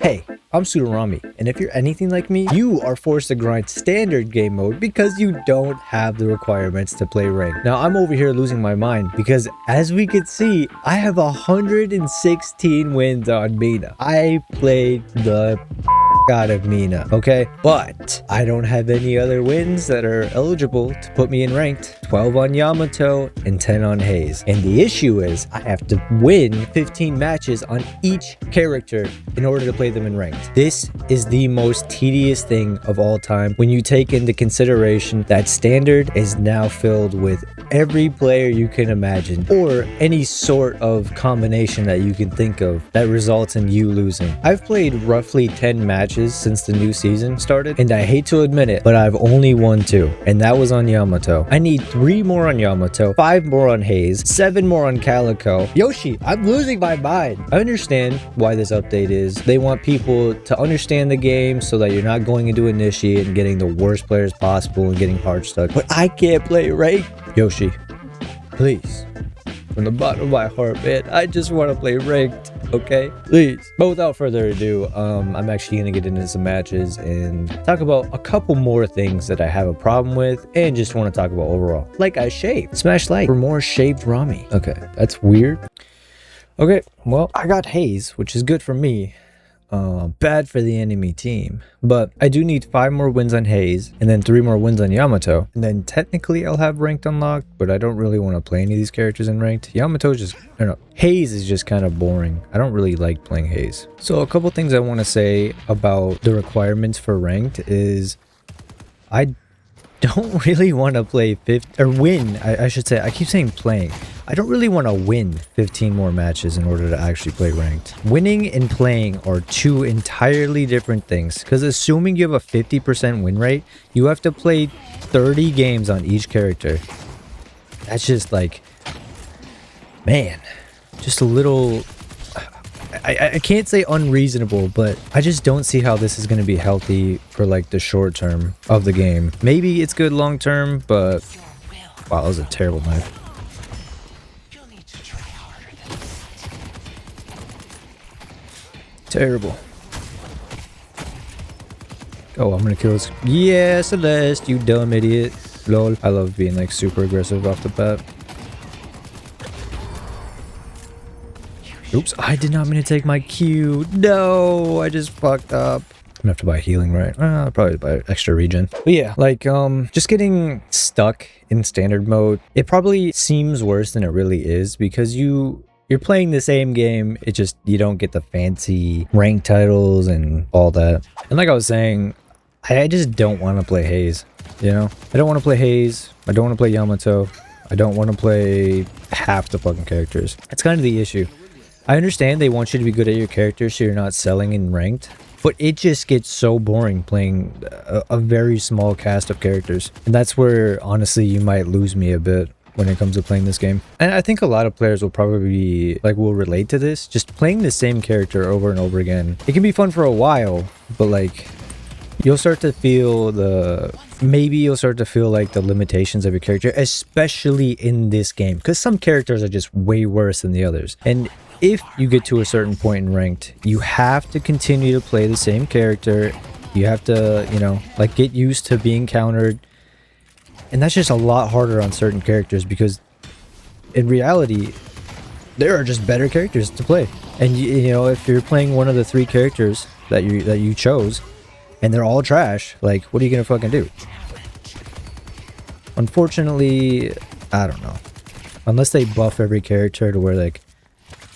Hey, I'm Sudarami, and if you're anything like me, you are forced to grind standard game mode because you don't have the requirements to play ranked. Now, I'm over here losing my mind because as we can see, I have 116 wins on Mina. I played the out of Mina, okay? But I don't have any other wins that are eligible to put me in ranked. 12 on Yamato and 10 on Haze. And the issue is I have to win 15 matches on each character in order to play them in ranked. This is the most tedious thing of all time when you take into consideration that standard is now filled with every player you can imagine or any sort of combination that you can think of that results in you losing. I've played roughly 10 matches since the new season started, and I hate to admit it, but I've only won 2, and that was on Yamato. I need 3 more on Yamato, 5 more on Haze, 7 more on Calico. Yoshi, I'm losing my mind. I understand why this update is. They want people to understand the game so that you're not going into Initiate and getting the worst players possible and getting hard stuck, but I can't play ranked. Yoshi, please, from the bottom of my heart, man, I just want to play ranked, okay? Please. But without further ado, I'm actually going to get into some matches and talk about a couple more things that I have a problem with and just want to talk about overall. Like I shaved. Smash like for more shaved Rami. Okay, that's weird. Okay, well, I got Haze, which is good for me. Bad for the enemy team, but I do need 5 more wins on Haze and then 3 more wins on Yamato, and then technically I'll have ranked unlocked, but I don't really want to play any of these characters in ranked. Yamato just, I don't know, Haze is just kind of boring. I don't really like playing Haze. So a couple things I want to say about the requirements for ranked is I don't really want to play win. I should say, I keep saying playing. I don't really want to win 15 more matches in order to actually play ranked. Winning and playing are 2 entirely different things, because assuming you have a 50% win rate, you have to play 30 games on each character. That's just like, man, just a little, I can't say unreasonable, but I just don't see how this is going to be healthy for like the short term of the game. Maybe it's good long term, but wow, that was a terrible knife. Terrible. Oh, I'm gonna kill this. Yeah, Celeste, you dumb idiot. Lol. I love being like super aggressive off the bat. Oops, I did not mean to take my Q. No, I just fucked up. I'm gonna have to buy healing, right? I'll probably buy extra regen. But yeah, like, just getting stuck in standard mode, it probably seems worse than it really is because you're playing the same game, it just, you don't get the fancy rank titles and all that. And like I was saying, I just don't want to play Haze, you know? I don't want to play Haze, I don't want to play Yamato, I don't want to play half the fucking characters. That's kind of the issue. I understand they want you to be good at your character so you're not selling in ranked, but it just gets so boring playing a very small cast of characters. And that's where, honestly, you might lose me a bit when it comes to playing this game. And I think a lot of players will probably will relate to this. Just playing the same character over and over again, it can be fun for a while, but like you'll start to feel like the limitations of your character, especially in this game, because some characters are just way worse than the others. And if you get to a certain point in ranked, you have to continue to play the same character. You have to, you know, like get used to being countered. And that's just a lot harder on certain characters because in reality, there are just better characters to play. And you know, if you're playing one of the 3 characters that you chose and they're all trash, like what are you gonna fucking do? Unfortunately, I don't know. Unless they buff every character to where like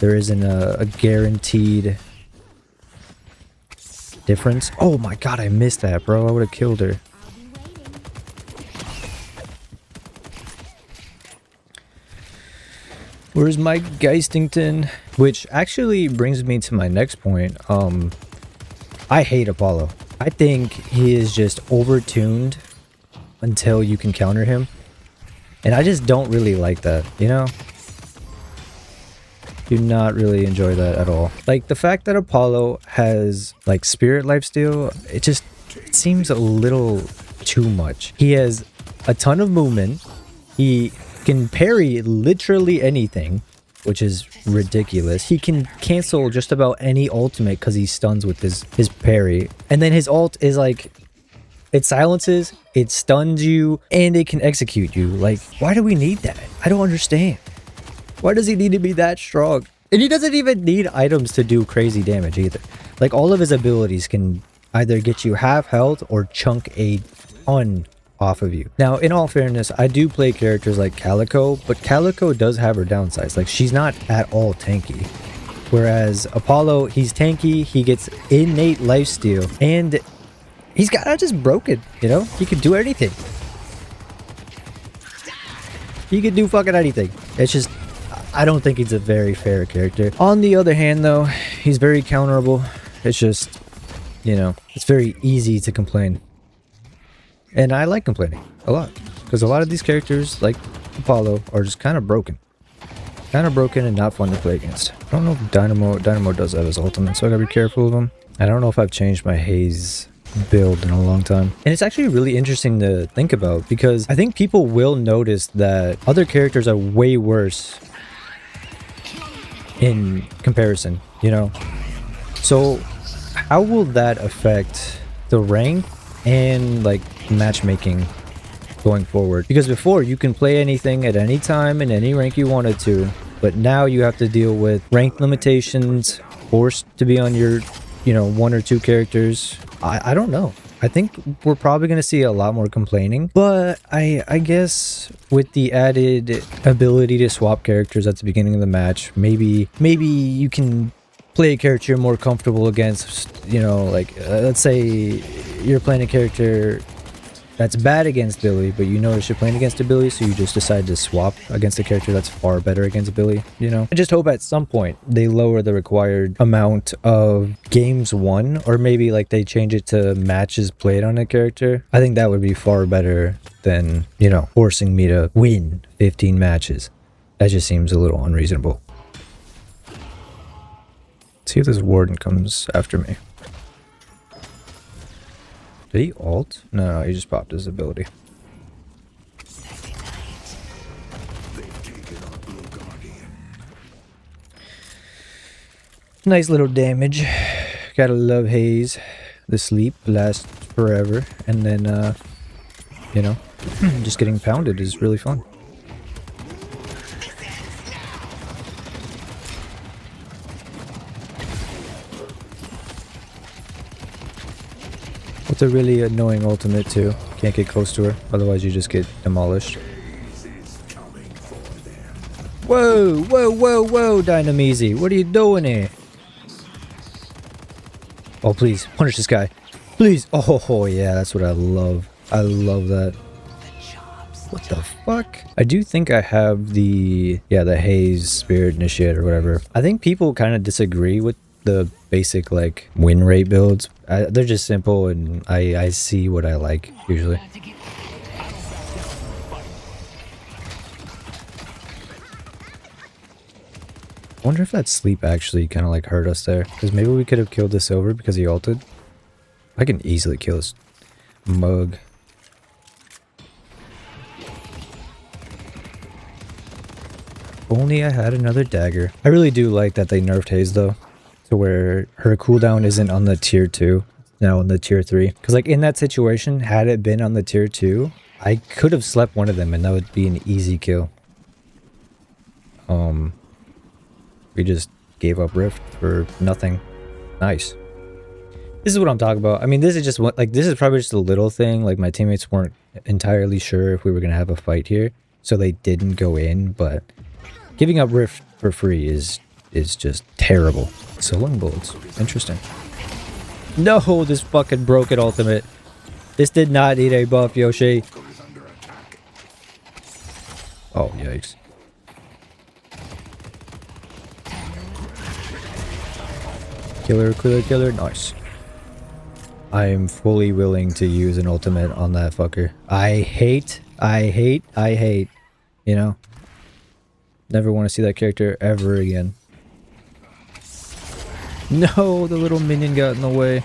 there isn't a guaranteed difference. Oh my god, I missed that, bro. I would have killed her. Where's my Geistington? Which actually brings me to my next point. I hate Apollo. I think he is just overtuned until you can counter him. And I just don't really like that, you know? Do not really enjoy that at all. Like the fact that Apollo has like spirit lifesteal, it seems a little too much. He has a ton of movement. He can parry literally anything. which is ridiculous. He can cancel just about any ultimate because he stuns with his parry. And then his ult is like, it silences, it stuns you, and it can execute you. Like, why do we need that? I don't understand. Why does he need to be that strong? And he doesn't even need items to do crazy damage either. Like, all of his abilities can either get you half health or chunk a ton off of you. Now, in all fairness, I do play characters like Calico, but Calico does have her downsides. Like, she's not at all tanky. Whereas Apollo, he's tanky, he gets innate lifesteal, and he's kind of just broken, you know? He can do anything. He can do fucking anything. It's just, I don't think he's a very fair character. On the other hand, though, he's very counterable. It's just, you know, it's very easy to complain. And I like complaining a lot. Because a lot of these characters, like Apollo, are just kind of broken. Kind of broken and not fun to play against. I don't know if Dynamo does have his ultimate, so I gotta be careful of him. I don't know if I've changed my Haze build in a long time. And it's actually really interesting to think about, because I think people will notice that other characters are way worse in comparison, you know? So how will that affect the rank and like matchmaking going forward? Because before, you can play anything at any time in any rank you wanted to, but now you have to deal with rank limitations, forced to be on your, you know, 1 or 2 characters. I don't know. I think we're probably going to see a lot more complaining, but I guess with the added ability to swap characters at the beginning of the match, maybe you can play a character you're more comfortable against, you know, like let's say you're playing a character that's bad against Billy, but you notice you're playing against a Billy, so you just decide to swap against a character that's far better against Billy, you know? I just hope at some point they lower the required amount of games won, or maybe like they change it to matches played on a character. I think that would be far better than, you know, forcing me to win 15 matches. That just seems a little unreasonable. Let's see if this warden comes after me. Did he ult? No, he just popped his ability. Nice little damage. Gotta love Haze. The sleep lasts forever. And then, you know, just getting pounded is really fun. It's a really annoying ultimate too. Can't get close to her, otherwise you just get demolished. Whoa, whoa, whoa, whoa, Dynamese. What are you doing here? Oh, please, punish this guy. Please. Oh, yeah, that's what I love. I love that. What the fuck? I do think I have the Haze Spirit Initiate or whatever. I think people kind of disagree with the basic like win rate builds. They're just simple, and I see what I like usually. I wonder if that sleep actually kind of like hurt us there, because maybe we could have killed the silver because he ulted. I can easily kill this mug. If only I had another dagger. I really do like that they nerfed Haze though, to where her cooldown isn't on the tier 2, now on the tier 3. Because like in that situation, had it been on the tier 2, I could have slept one of them and that would be an easy kill. We just gave up Rift for nothing. Nice. This is what I'm talking about. I mean, this is just what, like, this is probably just a little thing. Like, my teammates weren't entirely sure if we were going to have a fight here, so they didn't go in, but giving up Rift for free is just terrible. Sowing bullets. Interesting. No, this fucking broken ultimate. This did not need a buff, Yoshi. Oh, yikes. Killer, killer, killer. Nice. I am fully willing to use an ultimate on that fucker. I hate, you know? Never want to see that character ever again. No, the little minion got in the way.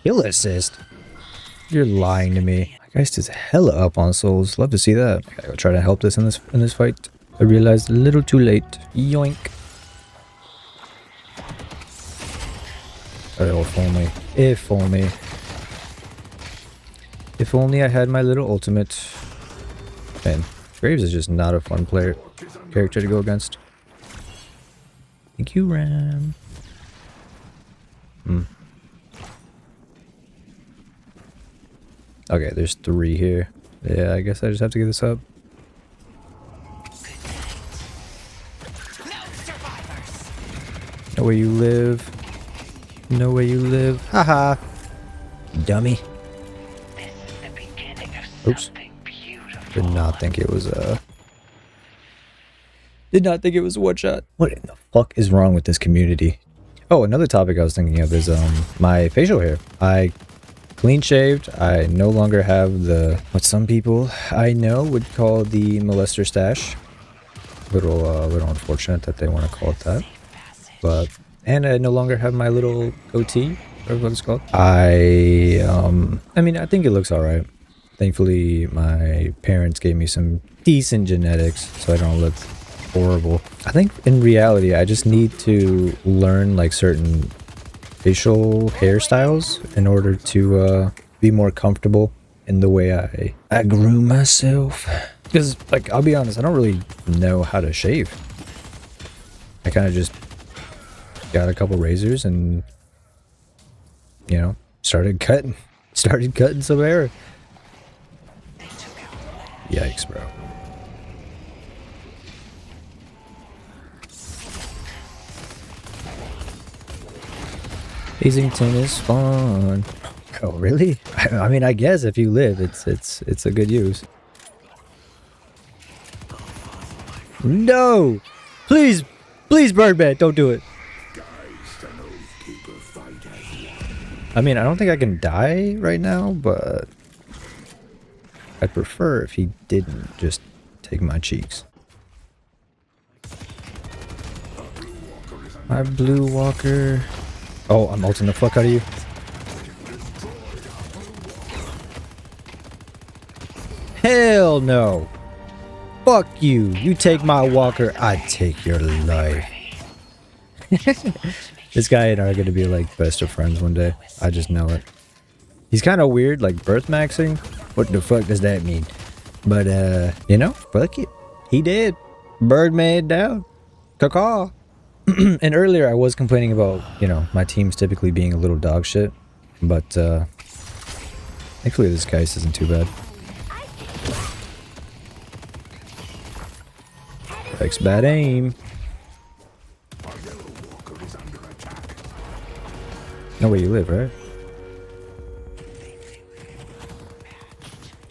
Kill assist? You're lying to me. My guy's just hella up on souls. Love to see that. I gotta go try to help this in this fight. I realized a little too late. Yoink. Oh, if only. If only. If only I had my little ultimate. Man, Graves is just not a fun character to go against. Thank you, Ram. Okay, there's 3 here. Yeah, I guess I just have to get this up. Know where you live. Know where you live. Haha. Dummy. Oops. Did not think it was Did not think it was a one shot. What in the fuck is wrong with this community? Oh, another topic I was thinking of is my facial hair. I clean shaved. I no longer have what some people I know would call the molester stash. Little unfortunate that they want to call it that. But and I no longer have my little goatee, or what it's called. I mean, I think it looks alright. Thankfully, my parents gave me some decent genetics, so I don't look horrible. I think in reality, I just need to learn like certain facial hairstyles in order to be more comfortable in the way I groom myself. Because, like, I'll be honest, I don't really know how to shave. I kind of just got a couple razors and, you know, started cutting some hair. Yikes, bro. Hazington is fun. Oh, really? I mean, I guess if you live, it's a good use. No! Please! Please, Birdman, don't do it. I mean, I don't think I can die right now, but I'd prefer if he didn't just take my cheeks. My blue walker. Oh, I'm ulting the fuck out of you. Hell no. Fuck you. You take my walker, I take your life. This guy and I are gonna be like best of friends one day. I just know it. He's kind of weird, like birth maxing. What the fuck does that mean? But you know, fuck it. He did. Birdman down. Caw-caw. And earlier I was complaining about, you know, my teams typically being a little dog shit. But thankfully this guy's isn't too bad. Likes bad aim. Know where you live, right?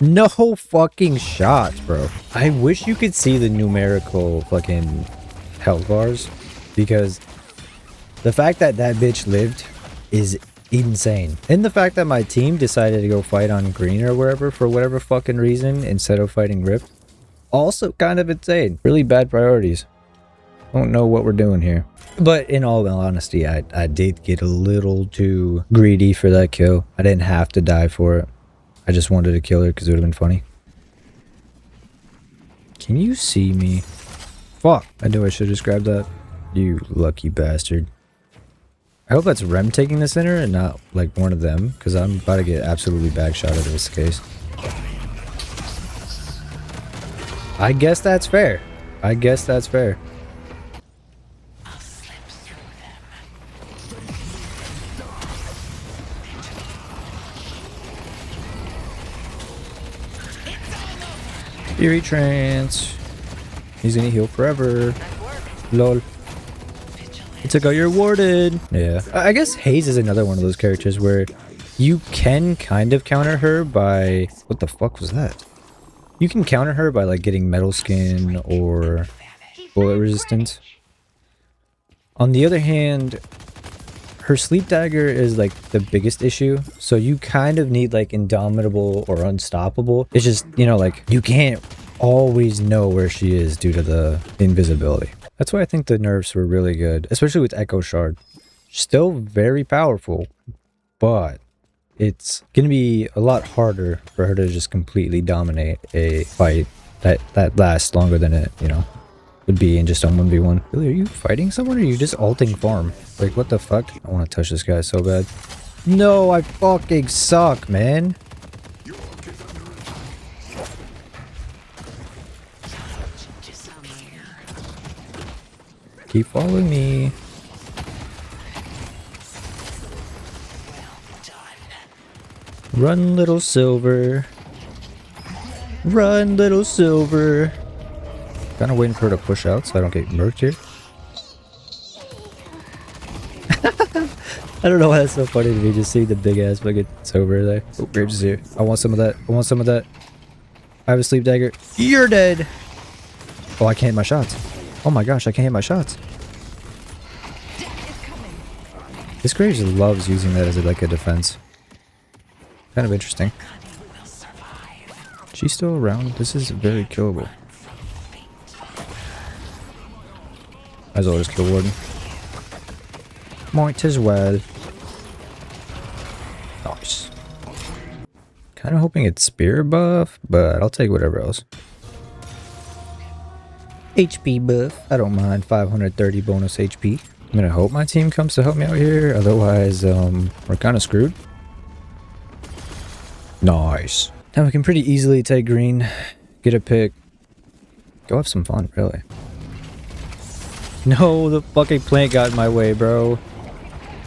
No fucking shots, bro. I wish you could see the numerical fucking health bars, because the fact that that bitch lived is insane. And the fact that my team decided to go fight on green or wherever for whatever fucking reason instead of fighting Rift, also kind of insane. Really bad priorities. Don't know what we're doing here. But in all honesty, I did get a little too greedy for that kill. I didn't have to die for it. I just wanted to kill her because it would have been funny. Can you see me? Fuck. I knew I should have just grabbed that. You lucky bastard. I hope that's Rem taking the center and not like one of them, because I'm about to get absolutely backshot if this case. I guess that's fair. I guess that's fair. Fury Trance. He's gonna heal forever. Lol. It's like, oh, you're warded. Yeah. I guess Haze is another one of those characters where you can kind of counter her by... What the fuck was that? You can counter her by like getting metal skin or bullet resistance. On the other hand, her sleep dagger is like the biggest issue. So you kind of need like indomitable or unstoppable. It's just, you know, like you can't always know where she is due to the invisibility. That's why I think the nerfs were really good, especially with Echo Shard. Still very powerful, but it's gonna be a lot harder for her to just completely dominate a fight that lasts longer than it, you know, Would be in just on 1v1. Billy, are you fighting someone or are you just ulting farm? Like, what the fuck? I want to touch this guy so bad. No, I fucking suck, man. Keep following me. Run, little silver. Run, little silver. Kind of waiting for her to push out so I don't get murked here. I don't know why that's so funny to me, just seeing the big ass fucking silver there. Oh, Rage is here. I want some of that. I want some of that. I have a sleep dagger. You're dead. Oh, I can't hit my shots. Oh my gosh, I can't hit my shots. This Graves loves using that as like a defense. Kind of interesting. She's still around. This is very killable. Might as well just kill Warden. Might as well. Nice. Kind of hoping it's spear buff, but I'll take whatever else. HP buff. I don't mind 530 bonus HP. I'm gonna hope my team comes to help me out here. Otherwise, we're kind of screwed. Nice. Now we can pretty easily take green, get a pick, go have some fun, really. No, the fucking plant got in my way, bro.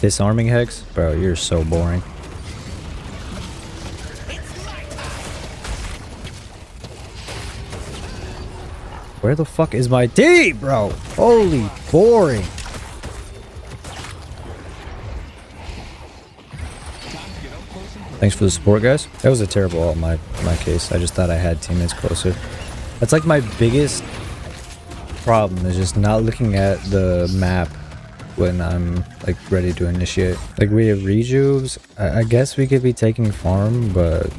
Disarming Hex? Bro, you're so boring. Where the fuck is my team, bro? Holy boring. Thanks for the support, guys. That was a terrible ult in my case. I just thought I had teammates closer. That's like my biggest problem, is just not looking at the map when I'm like ready to initiate. Like, we have rejuves. I guess we could be taking farm, but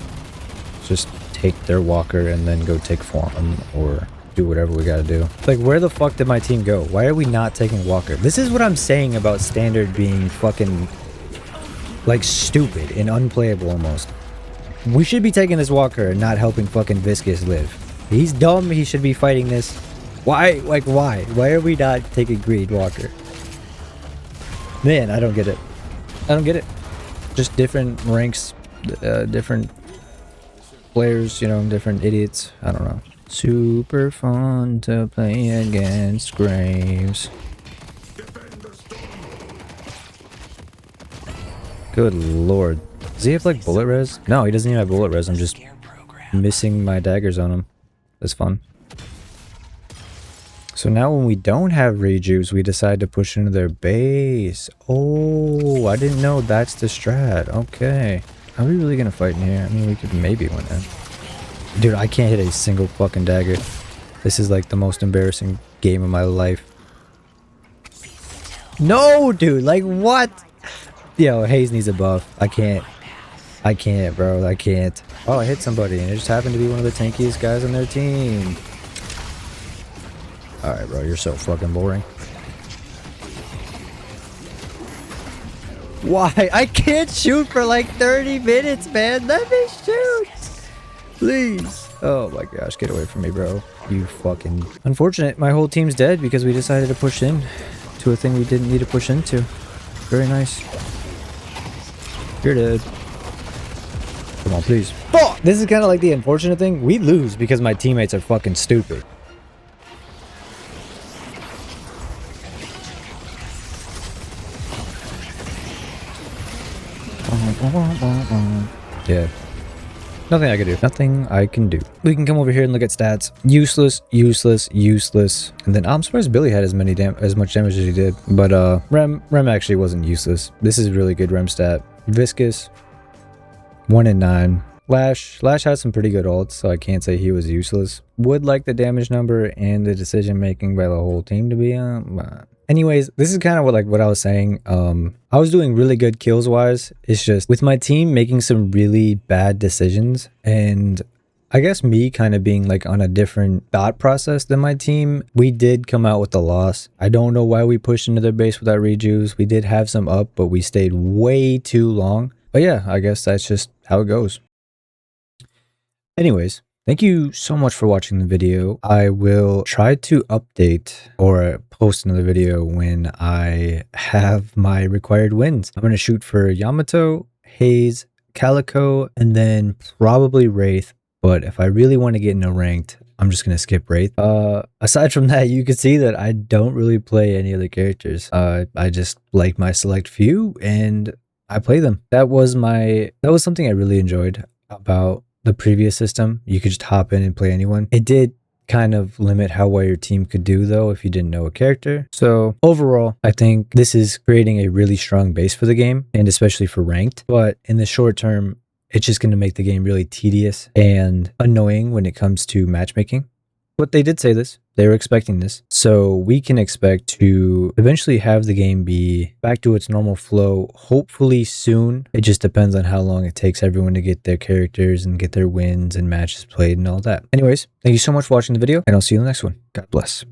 just take their walker and then go take farm or do whatever we gotta do. Like, where the fuck did my team go? Why are we not taking walker? This is what I'm saying about standard being fucking like stupid and unplayable almost. We should be taking this walker and not helping fucking Viscous live. He's dumb. He should be fighting this. Why? Like, why? Why are we not taking green walker? Man, I don't get it. I don't get it. Just different ranks, different players, you know, different idiots. I don't know. Super fun to play against Graves. Good lord. Does he have like bullet res? No, he doesn't even have bullet res. I'm just missing my daggers on him. That's fun. So now when we don't have rejuves, we decide to push into their base. Oh, I didn't know that's the strat. Okay. Are we really gonna fight in here? I mean, we could maybe win it. Dude, I can't hit a single fucking dagger. This is like the most embarrassing game of my life. No, dude, like what? Yo, Hayes needs a buff. I can't, bro. I can't. Oh, I hit somebody, and it just happened to be one of the tankiest guys on their team. Alright, bro. You're so fucking boring. Why? I can't shoot for like 30 minutes, man. Let me shoot. Please. Oh my gosh. Get away from me, bro. You fucking... Unfortunate. My whole team's dead because we decided to push in to a thing we didn't need to push into. Very nice. You're dead. Come on, please. Fuck! This is kind of like the unfortunate thing. We lose because my teammates are fucking stupid. Yeah. Nothing I can do. Nothing I can do. We can come over here and look at stats. Useless, useless, useless. And then I'm surprised Billy had as much damage as he did. But Rem actually wasn't useless. This is really good Rem stat. Viscous, 1 in 9. Lash has some pretty good ults, so I can't say he was useless. Would like the damage number and the decision making by the whole team to be on. Anyways, this is kind of what I was saying. I was doing really good kills wise. It's just with my team making some really bad decisions, and I guess me kind of being like on a different thought process than my team, we did come out with the loss. I don't know why we pushed into their base without rejuves. We did have some up, but we stayed way too long. But yeah, I guess that's just how it goes. Anyways, Thank you so much for watching the video. I will try to update or post another video when I have my required wins. I'm going to shoot for Yamato, Haze, Calico, and then probably Wraith. But if I really want to get into ranked, I'm just going to skip Wraith. Aside from that, you can see that I don't really play any other characters. I just like my select few and I play them. That was something I really enjoyed about the previous system. You could just hop in and play anyone. It did kind of limit how well your team could do though if you didn't know a character. So overall, I think this is creating a really strong base for the game and especially for ranked. But in the short term, it's just going to make the game really tedious and annoying when it comes to matchmaking. But they did say this. They were expecting this. So we can expect to eventually have the game be back to its normal flow, hopefully soon. It just depends on how long it takes everyone to get their characters and get their wins and matches played and all that. Anyways, thank you so much for watching the video, and I'll see you in the next one. God bless.